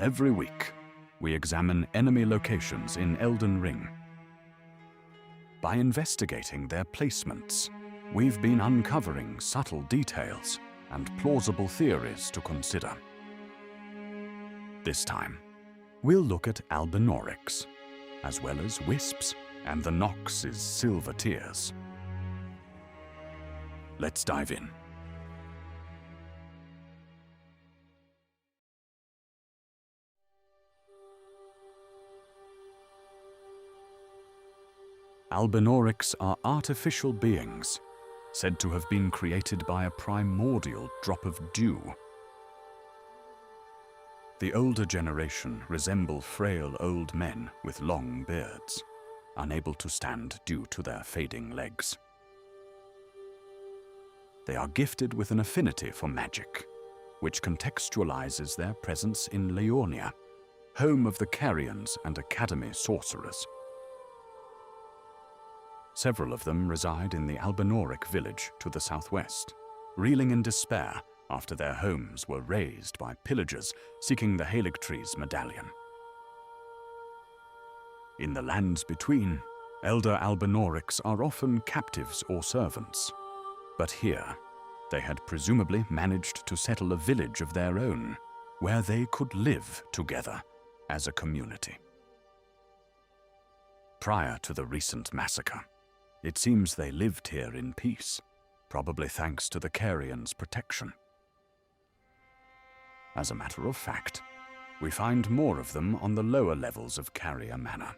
Every week, we examine enemy locations in Elden Ring. By investigating their placements, we've been uncovering subtle details and plausible theories to consider. This time, we'll look at Albinaurics, as well as Wisps and the Nox's silver tears. Let's dive in. Albinaurics are artificial beings, said to have been created by a primordial drop of dew. The older generation resemble frail old men with long beards, unable to stand due to their fading legs. They are gifted with an affinity for magic, which contextualizes their presence in Leonia, home of the Carians and Academy sorcerers. Several of them reside in the Albinauric village to the southwest, reeling in despair after their homes were razed by pillagers seeking the Haligtree's medallion. In the lands between, elder Albinaurics are often captives or servants, but here they had presumably managed to settle a village of their own, where they could live together as a community. Prior to the recent massacre, it seems they lived here in peace, probably thanks to the Carians' protection. As a matter of fact, we find more of them on the lower levels of Carrier Manor.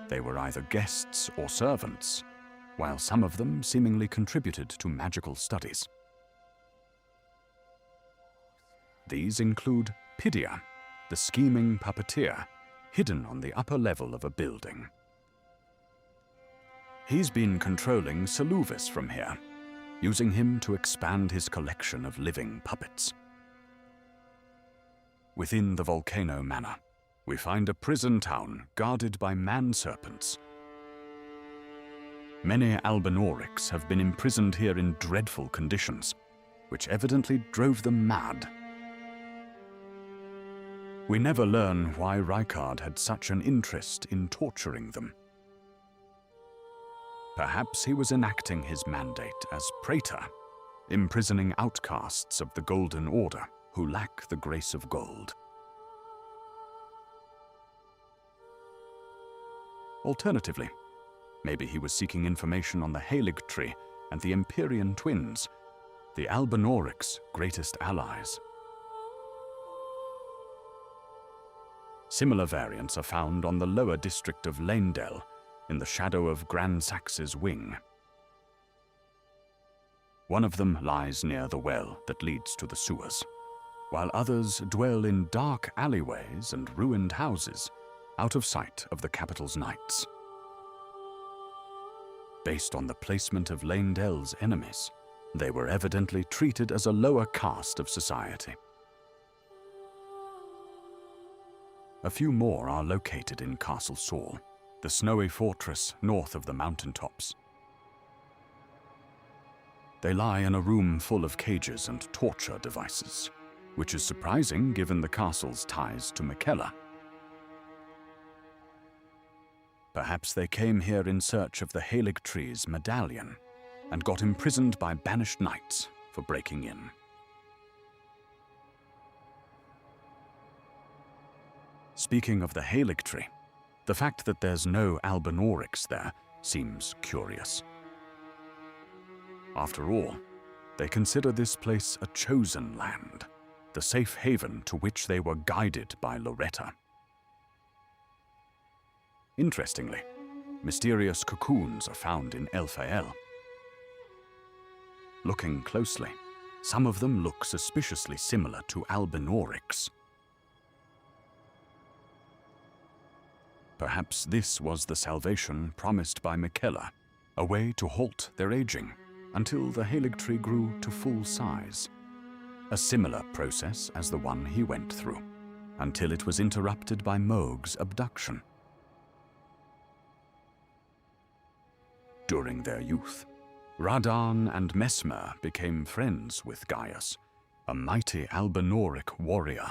They were either guests or servants, while some of them seemingly contributed to magical studies. These include Pidia, the scheming puppeteer, hidden on the upper level of a building. He's been controlling Saluvis from here, using him to expand his collection of living puppets. Within the Volcano Manor, we find a prison town guarded by man-serpents. Many Albinaurics have been imprisoned here in dreadful conditions, which evidently drove them mad. We never learn why Rykard had such an interest in torturing them. Perhaps he was enacting his mandate as praetor, imprisoning outcasts of the Golden Order who lack the grace of gold. Alternatively, maybe he was seeking information on the Haligtree and the Empyrean twins, the Albinaurics' greatest allies. Similar variants are found on the lower district of Leyndell, in the shadow of Gran Sax's wing. One of them lies near the well that leads to the sewers, while others dwell in dark alleyways and ruined houses, out of sight of the capital's knights. Based on the placement of Leyndell's enemies, they were evidently treated as a lower caste of society. A few more are located in Castle Saul, the snowy fortress north of the mountaintops. They lie in a room full of cages and torture devices, which is surprising given the castle's ties to Miquella. Perhaps they came here in search of the Haligtree's medallion and got imprisoned by banished knights for breaking in. Speaking of the Haligtree, the fact that there's no Albinaurics there seems curious. After all, they consider this place a chosen land, the safe haven to which they were guided by Loretta. Interestingly, mysterious cocoons are found in Elphael. Looking closely, some of them look suspiciously similar to Albinaurics. Perhaps this was the salvation promised by Miquella, a way to halt their aging until the Haligtree grew to full size. A similar process as the one he went through, until it was interrupted by Mohg's abduction. During their youth, Radahn and Messmer became friends with Gaius, a mighty Albinauric warrior.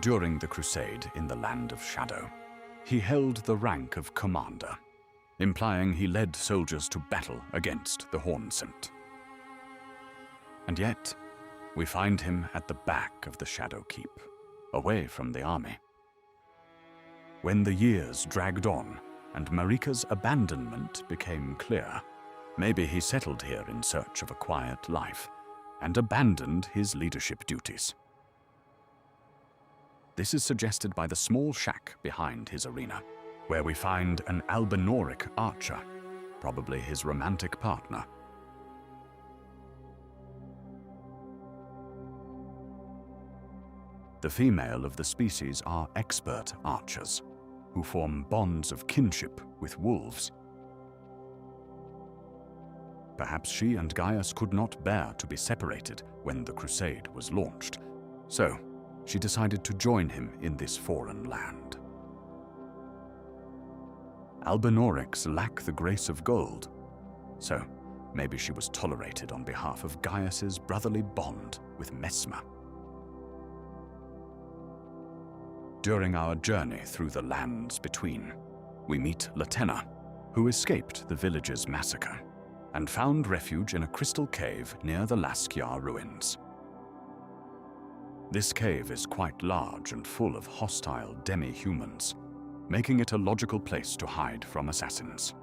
During the crusade in the Land of Shadow, he held the rank of commander, implying he led soldiers to battle against the Hornsent. And yet, we find him at the back of the Shadow Keep, away from the army. When the years dragged on and Marika's abandonment became clear, maybe he settled here in search of a quiet life and abandoned his leadership duties. This is suggested by the small shack behind his arena, where we find an Albinauric Archer, probably his romantic partner. The female of the species are expert archers, who form bonds of kinship with wolves. Perhaps she and Gaius could not bear to be separated when the crusade was launched, so she decided to join him in this foreign land. Albinaurics lack the grace of gold, so maybe she was tolerated on behalf of Gaius's brotherly bond with Mesmer. During our journey through the lands between, we meet Latenna, who escaped the village's massacre and found refuge in a crystal cave near the Laskiar ruins. This cave is quite large and full of hostile demi-humans, making it a logical place to hide from assassins.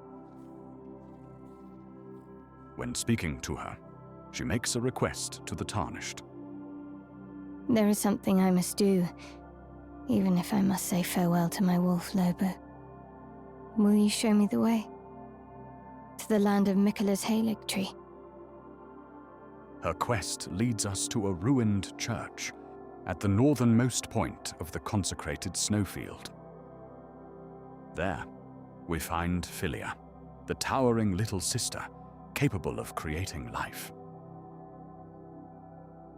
When speaking to her, she makes a request to the Tarnished. There is something I must do, even if I must say farewell to my wolf Lobo. Will you show me the way? To the land of Miquella's Halig tree. Her quest leads us to a ruined church at the northernmost point of the consecrated snowfield. There, we find Philia, the towering little sister, capable of creating life.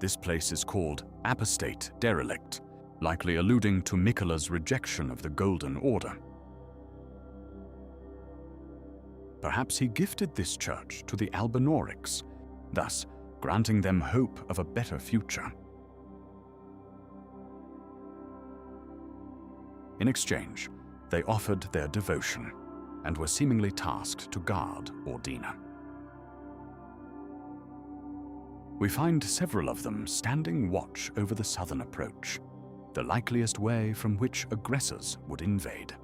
This place is called Apostate Derelict, likely alluding to Miquella's rejection of the Golden Order. Perhaps he gifted this church to the Albinaurics, thus granting them hope of a better future. In exchange, they offered their devotion and were seemingly tasked to guard Ordina. We find several of them standing watch over the southern approach, the likeliest way from which aggressors would invade.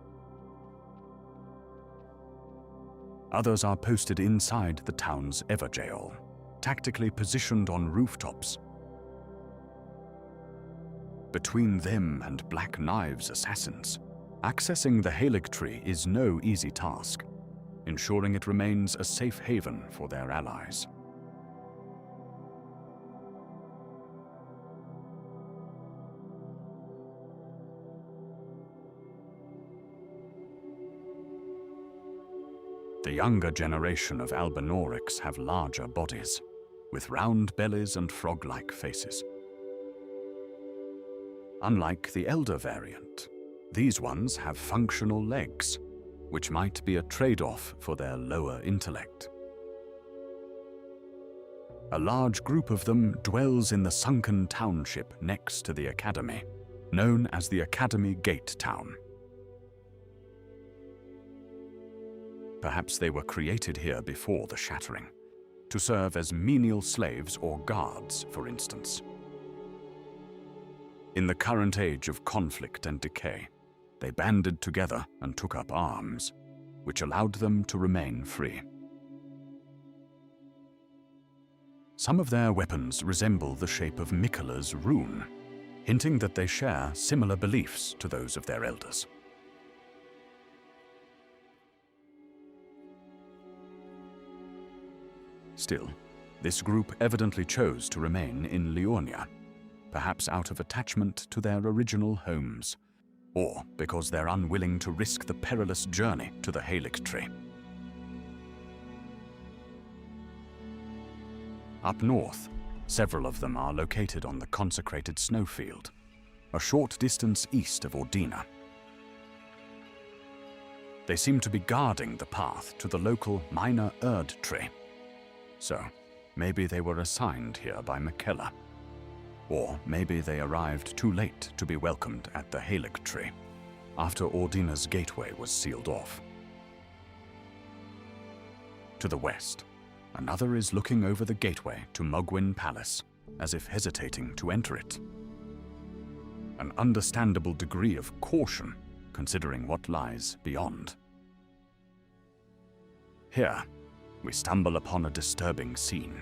Others are posted inside the town's Evergaol, tactically positioned on rooftops. Between them and Black Knife's assassins, accessing the Halig tree is no easy task, ensuring it remains a safe haven for their allies. The younger generation of Albinaurics have larger bodies, with round bellies and frog-like faces. Unlike the elder variant, these ones have functional legs, which might be a trade-off for their lower intellect. A large group of them dwells in the sunken township next to the academy, known as the Academy Gate Town. Perhaps they were created here before the Shattering, to serve as menial slaves or guards, for instance. In the current age of conflict and decay, they banded together and took up arms, which allowed them to remain free. Some of their weapons resemble the shape of Miquella's rune, hinting that they share similar beliefs to those of their elders. Still, this group evidently chose to remain in Liurnia, perhaps out of attachment to their original homes, or because they're unwilling to risk the perilous journey to the Halig tree. Up north, several of them are located on the consecrated snowfield, a short distance east of Ordina. They seem to be guarding the path to the local minor Erd tree. So, Maybe they were assigned here by Miquella. Or maybe they arrived too late to be welcomed at the Haligtree, after Ordina's gateway was sealed off. To the west, another is looking over the gateway to Mugwin Palace, as if hesitating to enter it. An understandable degree of caution, considering what lies beyond. Here, we stumble upon a disturbing scene,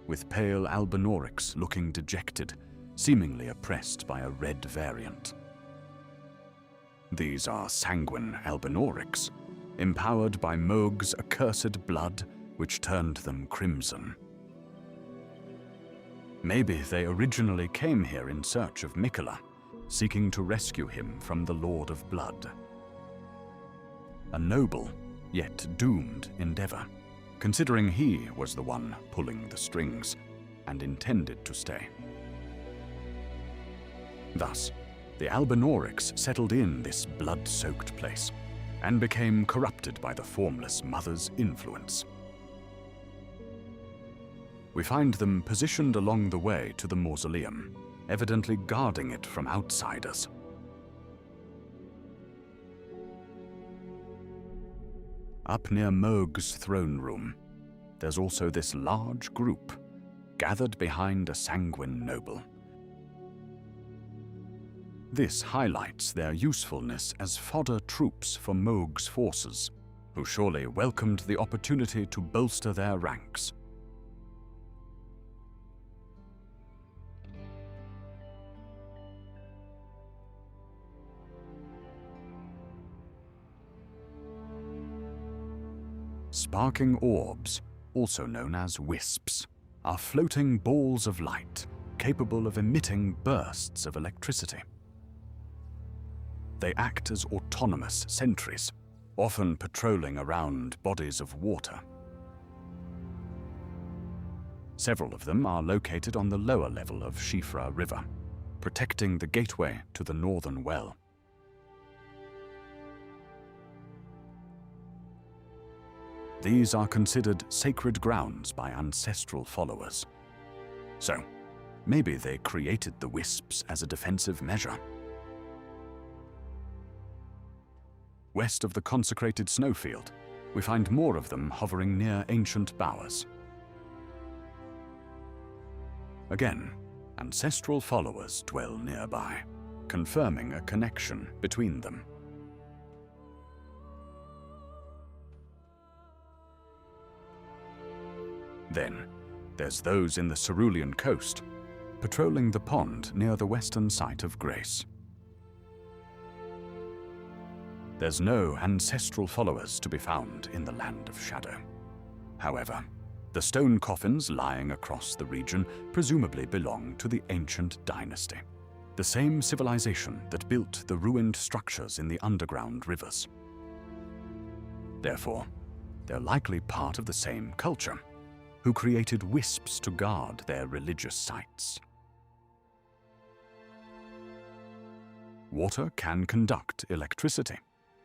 with pale Albinaurics looking dejected, seemingly oppressed by a red variant. These are sanguine Albinaurics, empowered by Mohg's accursed blood which turned them crimson. Maybe they originally came here in search of Miquella, seeking to rescue him from the Lord of Blood. A noble, yet doomed endeavor, considering he was the one pulling the strings and intended to stay. Thus, the Albinaurics settled in this blood-soaked place and became corrupted by the formless mother's influence. We find them positioned along the way to the mausoleum, evidently guarding it from outsiders. Up near Mohg's throne room, there's also this large group, gathered behind a sanguine noble. This highlights their usefulness as fodder troops for Mohg's forces, who surely welcomed the opportunity to bolster their ranks. Sparking orbs, also known as wisps, are floating balls of light capable of emitting bursts of electricity. They act as autonomous sentries, often patrolling around bodies of water. Several of them are located on the lower level of Shifra River, protecting the gateway to the northern well. These are considered sacred grounds by ancestral followers. So, maybe they created the wisps as a defensive measure. West of the consecrated snowfield, we find more of them hovering near ancient bowers. Again, ancestral followers dwell nearby, confirming a connection between them. Then, there's those in the Cerulean coast, patrolling the pond near the western site of Grace. There's no ancestral followers to be found in the Land of Shadow. However, the stone coffins lying across the region presumably belong to the ancient dynasty, the same civilization that built the ruined structures in the underground rivers. Therefore, they're likely part of the same culture, who created wisps to guard their religious sites. Water can conduct electricity,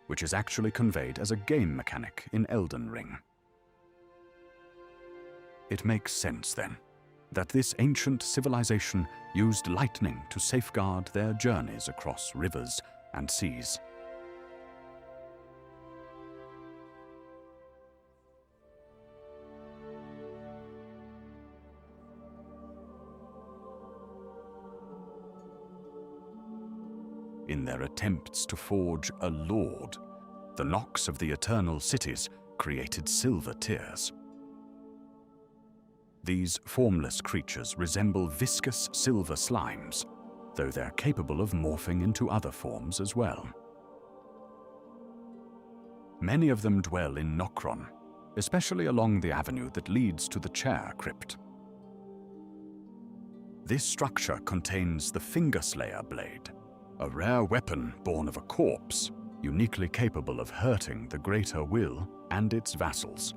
which is actually conveyed as a game mechanic in Elden Ring. It makes sense, then, that this ancient civilization used lightning to safeguard their journeys across rivers and seas. In their attempts to forge a lord, the Nox of the Eternal Cities created silver tears. These formless creatures resemble viscous silver slimes, though they're capable of morphing into other forms as well. Many of them dwell in Nokron, especially along the avenue that leads to the Chair Crypt. This structure contains the Fingerslayer blade, a rare weapon born of a corpse, uniquely capable of hurting the Greater Will and its vassals.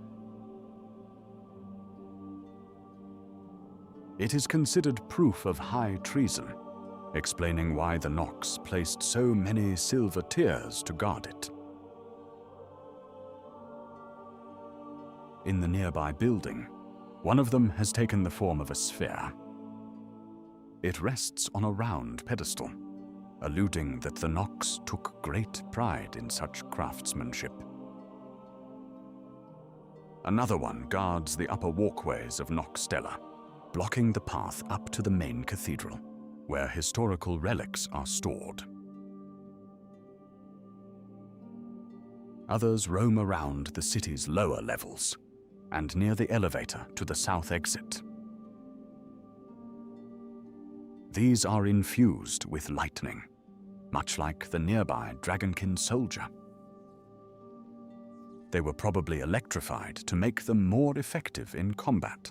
It is considered proof of high treason, explaining why the Nox placed so many silver tears to guard it. In the nearby building, One of them has taken the form of a sphere. It rests on a round pedestal, alluding that the Nox took great pride in such craftsmanship. Another one guards the upper walkways of Noxtella, blocking the path up to the main cathedral, where historical relics are stored. Others roam around the city's lower levels, and near the elevator to the south exit. These are infused with lightning, much like the nearby Dragonkin soldier. They were probably electrified to make them more effective in combat,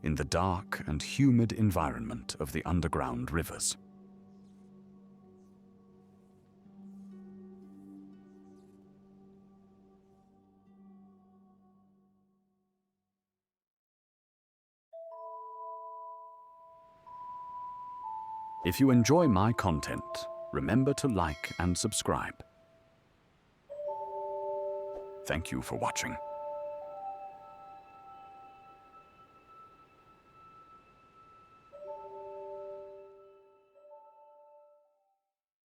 in the dark and humid environment of the underground rivers. If you enjoy my content, remember to like and subscribe. Thank you for watching.